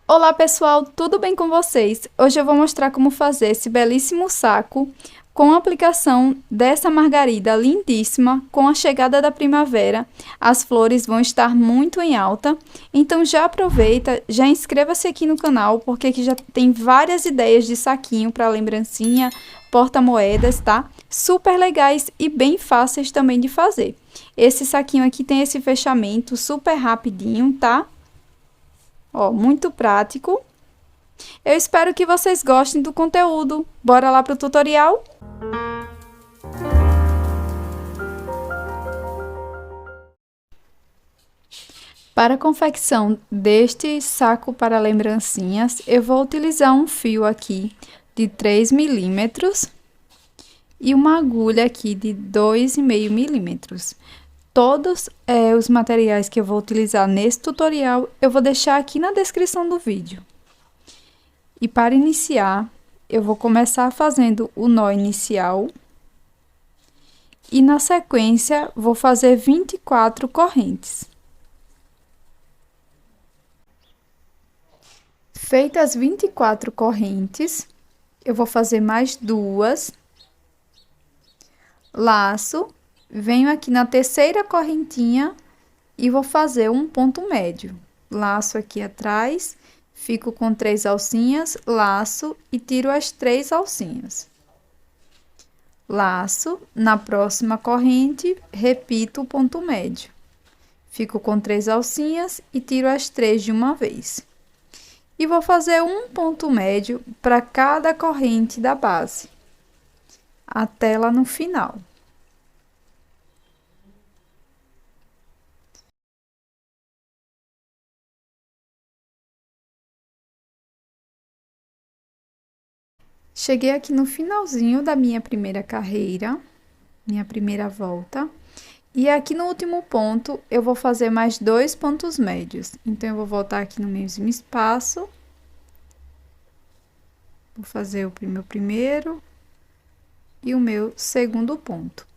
Olá pessoal, tudo bem com vocês? Hoje eu vou mostrar como fazer esse belíssimo saco com a aplicação dessa margarida lindíssima. Com a chegada da primavera, as flores vão estar muito em alta, então já aproveita, já inscreva-se aqui no canal, porque aqui já tem várias ideias de saquinho para lembrancinha, porta-moedas, tá? Super legais e bem fáceis também de fazer. Esse saquinho aqui tem esse fechamento super rapidinho, tá? Ó, muito prático. Eu espero que vocês gostem do conteúdo. Bora lá para o tutorial? Para a confecção deste saco para lembrancinhas, eu vou utilizar um fio aqui de 3 milímetros e uma agulha aqui de 2,5 milímetros. Todos os materiais que eu vou utilizar nesse tutorial, eu vou deixar aqui na descrição do vídeo. E para iniciar, eu vou começar fazendo o nó inicial. E na sequência, vou fazer 24 correntes. Feitas as 24 correntes, eu vou fazer mais duas. Laço, venho aqui na terceira correntinha e vou fazer um ponto médio. Laço aqui atrás, fico com 3 alcinhas, laço e tiro as 3 alcinhas. Laço, na próxima corrente, repito o ponto médio. Fico com 3 alcinhas e tiro as 3 de uma vez. E vou fazer um ponto médio para cada corrente da base, até lá no final. Cheguei aqui no finalzinho da minha primeira carreira, minha primeira volta. E aqui no último ponto, eu vou fazer mais 2 pontos médios. Então, eu vou voltar aqui no mesmo espaço. Vou fazer o meu primeiro e o meu segundo ponto.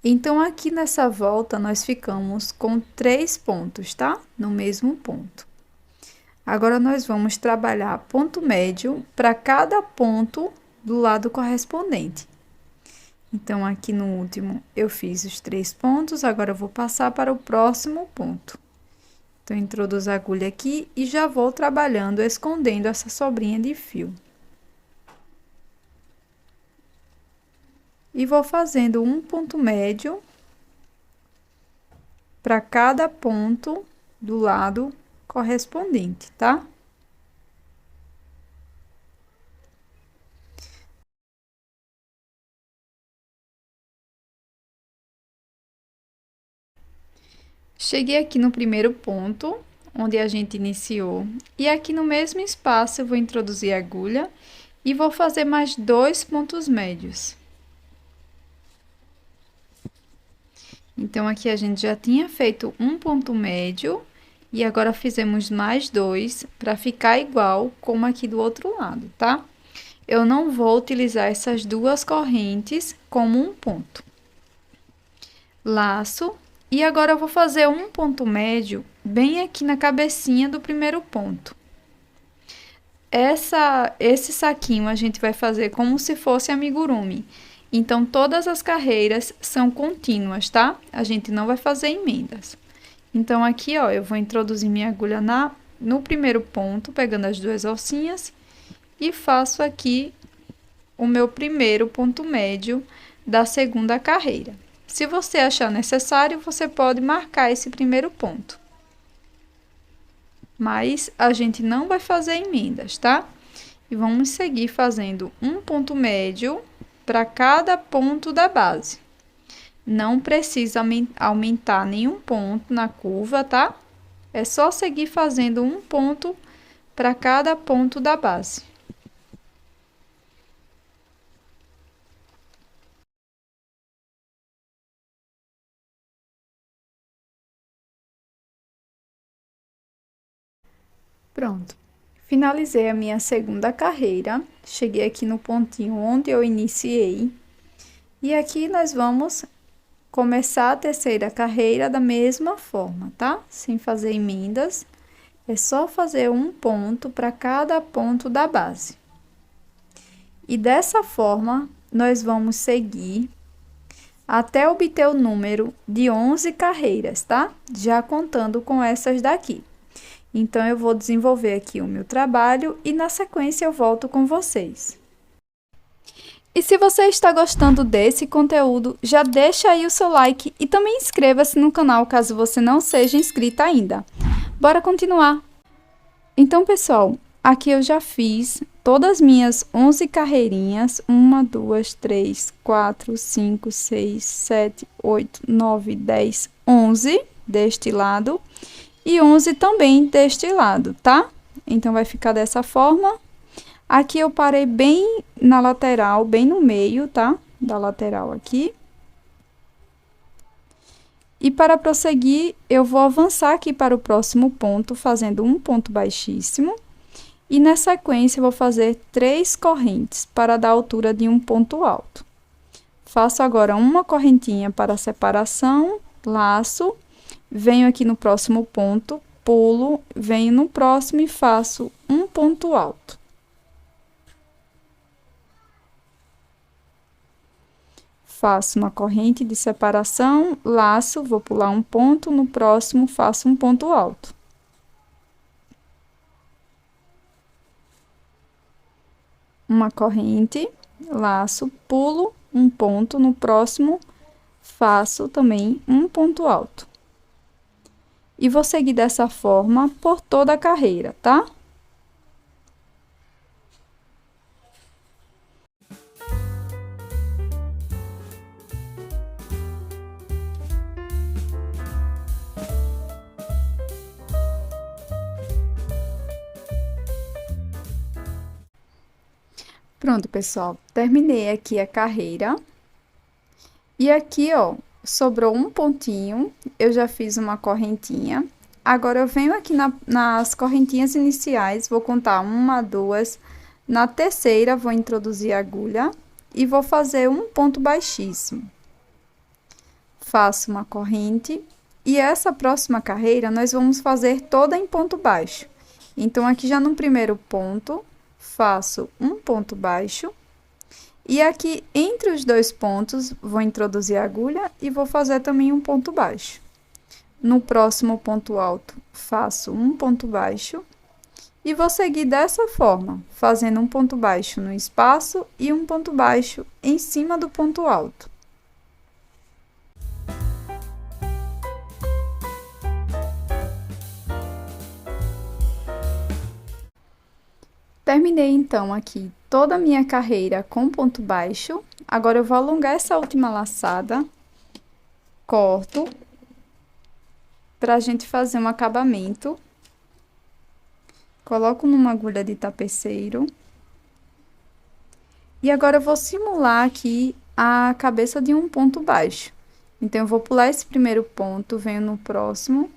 Então, aqui nessa volta, nós ficamos com 3 pontos, tá? No mesmo ponto. Agora, nós vamos trabalhar ponto médio para cada ponto do lado correspondente. Então, aqui no último, eu fiz os 3 pontos, agora eu vou passar para o próximo ponto. Então, introduzo a agulha aqui e já vou trabalhando, escondendo essa sobrinha de fio. E vou fazendo um ponto médio para cada ponto do lado correspondente, tá? Cheguei aqui no primeiro ponto, onde a gente iniciou, e aqui no mesmo espaço eu vou introduzir a agulha e vou fazer mais 2 pontos médios. Então, aqui a gente já tinha feito um ponto médio, e agora fizemos mais 2, para ficar igual como aqui do outro lado, tá? Eu não vou utilizar essas duas correntes como um ponto. Laço. E agora, eu vou fazer um ponto médio bem aqui na cabecinha do primeiro ponto. Esse saquinho a gente vai fazer como se fosse amigurumi. Então, todas as carreiras são contínuas, tá? A gente não vai fazer emendas. Então, aqui, ó, eu vou introduzir minha agulha no primeiro ponto, pegando as 2 alcinhas, e faço aqui o meu primeiro ponto médio da segunda carreira. Se você achar necessário, você pode marcar esse primeiro ponto. Mas a gente não vai fazer emendas, tá? E vamos seguir fazendo um ponto médio para cada ponto da base. Não precisa aumentar nenhum ponto na curva, tá? É só seguir fazendo um ponto para cada ponto da base. Pronto. Finalizei a minha segunda carreira, cheguei aqui no pontinho onde eu iniciei. E aqui nós vamos começar a terceira carreira da mesma forma, tá? Sem fazer emendas. É só fazer um ponto para cada ponto da base. E dessa forma, nós vamos seguir até obter o número de 11 carreiras, tá? Já contando com essas daqui. Então, eu vou desenvolver aqui o meu trabalho e na sequência eu volto com vocês. E se você está gostando desse conteúdo, já deixa aí o seu like e também inscreva-se no canal caso você não seja inscrito ainda. Bora continuar! Então, pessoal, aqui eu já fiz todas as minhas 11 carreirinhas. 1, 2, 3, 4, 5, 6, 7, 8, 9, 10, 11 deste lado. E 11 também deste lado, tá? Então, vai ficar dessa forma. Aqui eu parei bem na lateral, bem no meio, tá? Da lateral aqui. E para prosseguir, eu vou avançar aqui para o próximo ponto, fazendo um ponto baixíssimo. E na sequência, eu vou fazer 3 correntes para dar a altura de um ponto alto. Faço agora uma correntinha para separação, laço, venho aqui no próximo ponto, pulo, venho no próximo e faço um ponto alto. Faço uma corrente de separação, laço, vou pular um ponto, no próximo faço um ponto alto. Uma corrente, laço, pulo um ponto, no próximo faço também um ponto alto. E vou seguir dessa forma por toda a carreira, tá? Pronto, pessoal, terminei aqui a carreira. E aqui, ó, sobrou um pontinho, eu já fiz uma correntinha. Agora, eu venho aqui nas correntinhas iniciais, vou contar 1, 2, na terceira, vou introduzir a agulha e vou fazer um ponto baixíssimo. Faço uma corrente e essa próxima carreira, nós vamos fazer toda em ponto baixo. Então, aqui já no primeiro ponto, faço um ponto baixo. E aqui, entre os 2 pontos, vou introduzir a agulha e vou fazer também um ponto baixo. No próximo ponto alto, faço um ponto baixo. E vou seguir dessa forma, fazendo um ponto baixo no espaço e um ponto baixo em cima do ponto alto. Terminei, então, aqui toda a minha carreira com ponto baixo. Agora, eu vou alongar essa última laçada, corto, para a gente fazer um acabamento. Coloco numa agulha de tapeceiro. E agora, eu vou simular aqui a cabeça de um ponto baixo. Então, eu vou pular esse primeiro ponto, venho no próximo,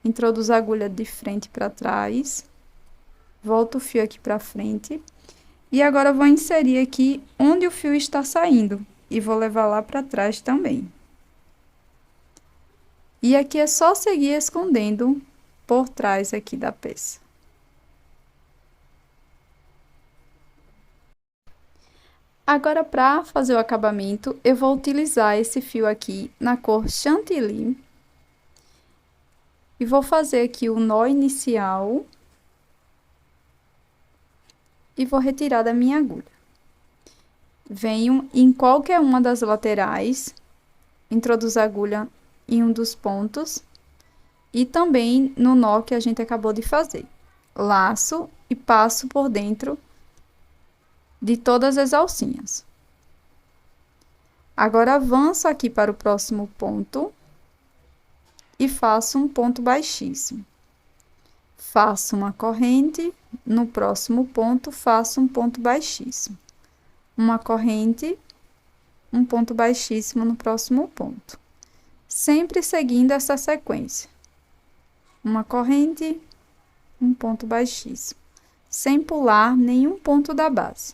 introduzo a agulha de frente para trás. Volto o fio aqui para frente. E agora, eu vou inserir aqui onde o fio está saindo. E vou levar lá para trás também. E aqui é só seguir escondendo por trás aqui da peça. Agora, para fazer o acabamento, eu vou utilizar esse fio aqui na cor Chantilly. E vou fazer aqui o nó inicial. E vou retirar da minha agulha. Venho em qualquer uma das laterais, introduzo a agulha em um dos pontos e também no nó que a gente acabou de fazer. Laço e passo por dentro de todas as alcinhas. Agora, avanço aqui para o próximo ponto e faço um ponto baixíssimo. Faço uma corrente, no próximo ponto, faço um ponto baixíssimo. Uma corrente, um ponto baixíssimo no próximo ponto. Sempre seguindo essa sequência. Uma corrente, um ponto baixíssimo. Sem pular nenhum ponto da base.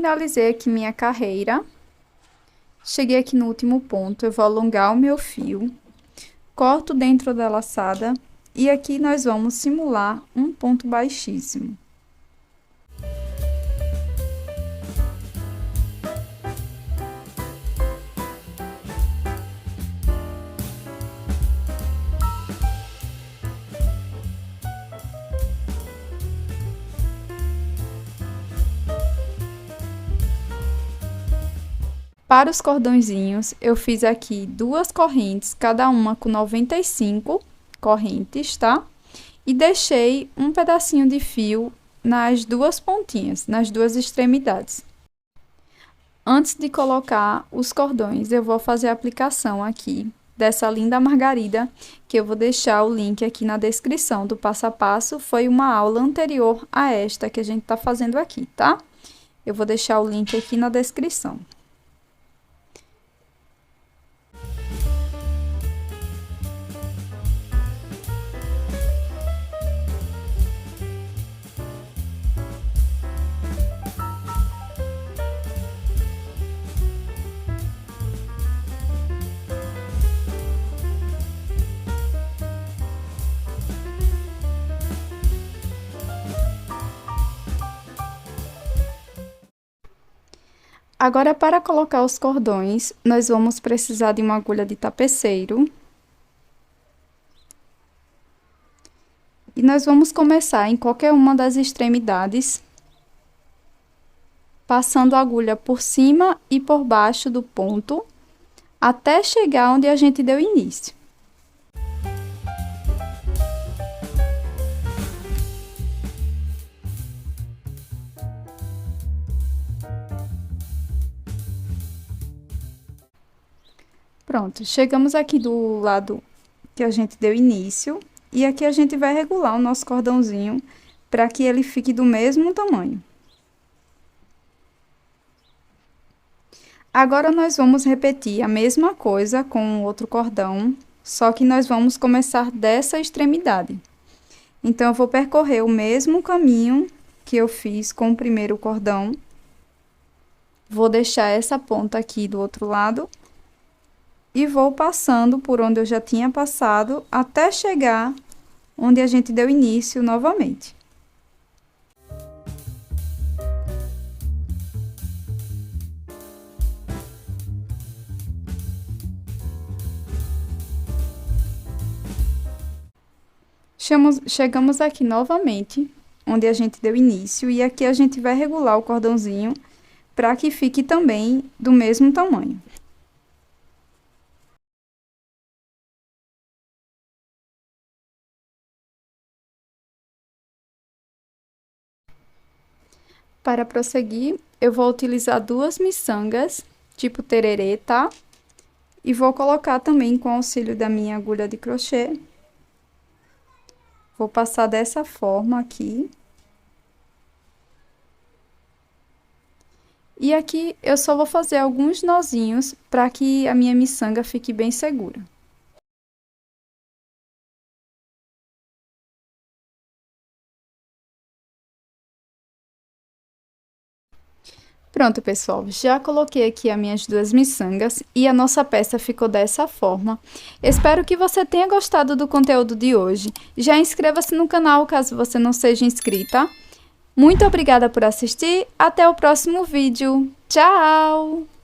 finalizei aqui minha carreira. Cheguei aqui no último ponto, eu vou alongar o meu fio, corto dentro da laçada e aqui nós vamos simular um ponto baixíssimo. Para os cordõezinhos, eu fiz aqui 2 correntes, cada uma com 95 correntes, tá? E deixei um pedacinho de fio nas 2 pontinhas, nas 2 extremidades. Antes de colocar os cordões, eu vou fazer a aplicação aqui dessa linda margarida, que eu vou deixar o link aqui na descrição do passo a passo. Foi uma aula anterior a esta que a gente tá fazendo aqui, tá? Eu vou deixar o link aqui na descrição. Agora, para colocar os cordões, nós vamos precisar de uma agulha de tapeceiro. E nós vamos começar em qualquer uma das extremidades, passando a agulha por cima e por baixo do ponto, até chegar onde a gente deu início. Pronto, chegamos aqui do lado que a gente deu início, e aqui a gente vai regular o nosso cordãozinho para que ele fique do mesmo tamanho. Agora, nós vamos repetir a mesma coisa com o outro cordão, só que nós vamos começar dessa extremidade. Então, eu vou percorrer o mesmo caminho que eu fiz com o primeiro cordão. Vou deixar essa ponta aqui do outro lado. E vou passando por onde eu já tinha passado, até chegar onde a gente deu início novamente. Chegamos aqui novamente, onde a gente deu início, e aqui a gente vai regular o cordãozinho para que fique também do mesmo tamanho. Para prosseguir, eu vou utilizar 2 miçangas, tipo tererê, tá? E vou colocar também com auxílio da minha agulha de crochê. Vou passar dessa forma aqui. E aqui eu só vou fazer alguns nozinhos para que a minha miçanga fique bem segura. Pronto, pessoal, já coloquei aqui as minhas 2 miçangas e a nossa peça ficou dessa forma. Espero que você tenha gostado do conteúdo de hoje. Já inscreva-se no canal caso você não seja inscrita. Muito obrigada por assistir, até o próximo vídeo. Tchau!